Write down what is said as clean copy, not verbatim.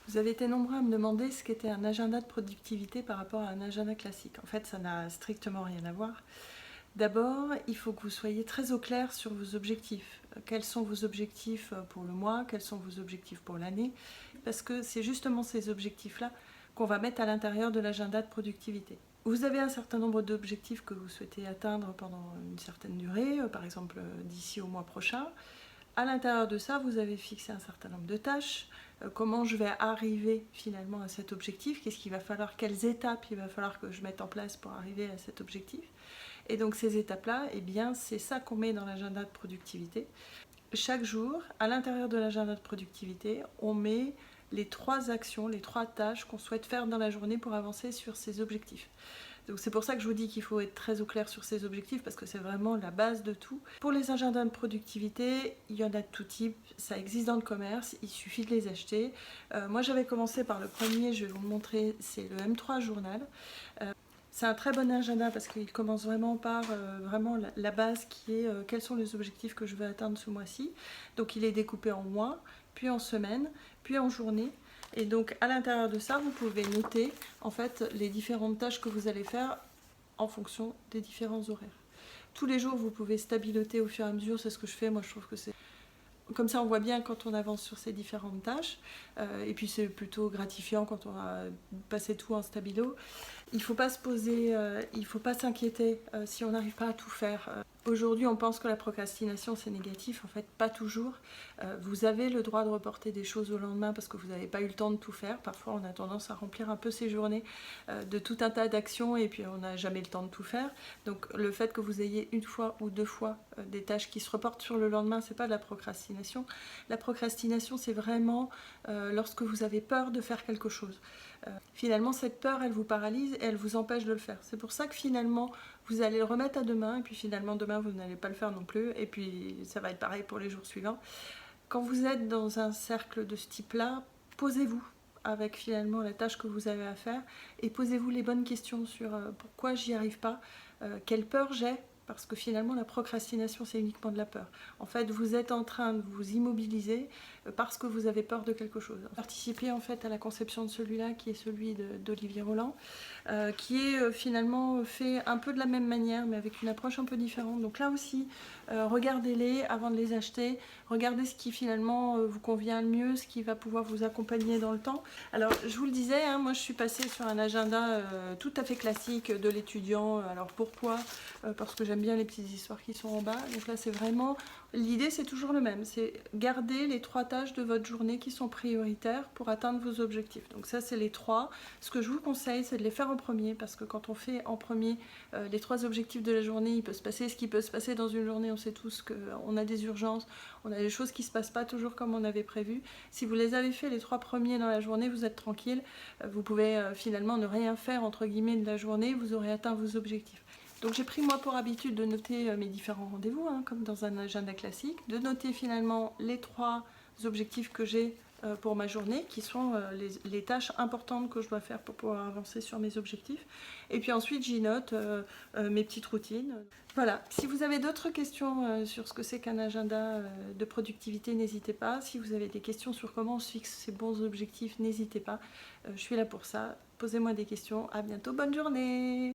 Vous avez été nombreux à me demander ce qu'était un agenda de productivité par rapport à un agenda classique. En fait, ça n'a strictement rien à voir. D'abord, il faut que vous soyez très au clair sur vos objectifs. Quels sont vos objectifs pour le mois? Quels sont vos objectifs pour l'année? Parce que c'est justement ces objectifs-là qu'on va mettre à l'intérieur de l'agenda de productivité. Vous avez un certain nombre d'objectifs que vous souhaitez atteindre pendant une certaine durée, par exemple d'ici au mois prochain. À l'intérieur de ça, vous avez fixé un certain nombre de tâches. Comment je vais arriver finalement à cet objectif? Qu'est-ce qu'il va falloir? Quelles étapes il va falloir que je mette en place pour arriver à cet objectif? Et donc ces étapes-là, eh bien, c'est ça qu'on met dans l'agenda de productivité. Chaque jour, à l'intérieur de l'agenda de productivité, on met les 3 actions, les 3 tâches qu'on souhaite faire dans la journée pour avancer sur ces objectifs. Donc c'est pour ça que je vous dis qu'il faut être très au clair sur ces objectifs parce que c'est vraiment la base de tout. Pour les agendas de productivité, il y en a de tout type, ça existe dans le commerce, il suffit de les acheter. Moi j'avais commencé par le premier, je vais vous le montrer, c'est le M3 Journal. C'est un très bon agenda parce qu'il commence vraiment par vraiment la base qui est quels sont les objectifs que je veux atteindre ce mois-ci. Donc il est découpé en mois, puis en semaines, puis en journées. Et donc à l'intérieur de ça, vous pouvez noter en fait les différentes tâches que vous allez faire en fonction des différents horaires. Tous les jours, vous pouvez stabiloter au fur et à mesure, c'est ce que je fais, moi je trouve que c'est... Comme ça, on voit bien quand on avance sur ces différentes tâches. Et puis c'est plutôt gratifiant quand on a passé tout en stabilo. Il ne faut pas se poser, il ne faut pas s'inquiéter si on n'arrive pas à tout faire. Aujourd'hui, on pense que la procrastination c'est négatif, en fait pas toujours. Vous avez le droit de reporter des choses au lendemain parce que vous n'avez pas eu le temps de tout faire. Parfois on a tendance à remplir un peu ses journées de tout un tas d'actions et puis on n'a jamais le temps de tout faire. Donc le fait que vous ayez une fois ou deux fois des tâches qui se reportent sur le lendemain, c'est pas de la procrastination. La procrastination c'est vraiment lorsque vous avez peur de faire quelque chose. Finalement cette peur elle vous paralyse et elle vous empêche de le faire. C'est pour ça que finalement vous allez le remettre à demain et puis finalement demain vous n'allez pas le faire non plus et puis ça va être pareil pour les jours suivants. Quand vous êtes dans un cercle de ce type-là, posez-vous avec finalement la tâche que vous avez à faire et posez-vous les bonnes questions sur pourquoi j'y arrive pas, quelle peur j'ai, parce que finalement la procrastination c'est uniquement de la peur. En fait vous êtes en train de vous immobiliser parce que vous avez peur de quelque chose. Participez en fait à la conception de celui-là qui est celui d'Olivier Roland, qui est finalement fait un peu de la même manière mais avec une approche un peu différente. Donc là aussi, regardez-les avant de les acheter, regardez ce qui finalement vous convient le mieux, ce qui va pouvoir vous accompagner dans le temps. Alors je vous le disais, hein, moi je suis passée sur un agenda tout à fait classique de l'étudiant. Alors pourquoi? Parce que j'aime bien les petites histoires qui sont en bas. Donc là c'est vraiment, l'idée c'est toujours le même, c'est garder les 3 tâches de votre journée qui sont prioritaires pour atteindre vos objectifs. Donc ça c'est les 3. Ce que je vous conseille c'est de les faire en premier parce que quand on fait en premier les 3 objectifs de la journée, il peut se passer ce qui peut se passer dans une journée. On sait tous qu'on a des urgences, on a des choses qui ne se passent pas toujours comme on avait prévu. Si vous les avez fait les 3 premiers dans la journée, vous êtes tranquille. Vous pouvez finalement ne rien faire entre guillemets de la journée, vous aurez atteint vos objectifs. Donc j'ai pris moi pour habitude de noter mes différents rendez-vous, hein, comme dans un agenda classique, de noter finalement les 3 objectifs que j'ai pour ma journée, qui sont les tâches importantes que je dois faire pour pouvoir avancer sur mes objectifs. Et puis ensuite j'y note mes petites routines. Voilà, si vous avez d'autres questions sur ce que c'est qu'un agenda de productivité, n'hésitez pas. Si vous avez des questions sur comment on se fixe ces bons objectifs, n'hésitez pas. Je suis là pour ça. Posez-moi des questions. À bientôt, bonne journée!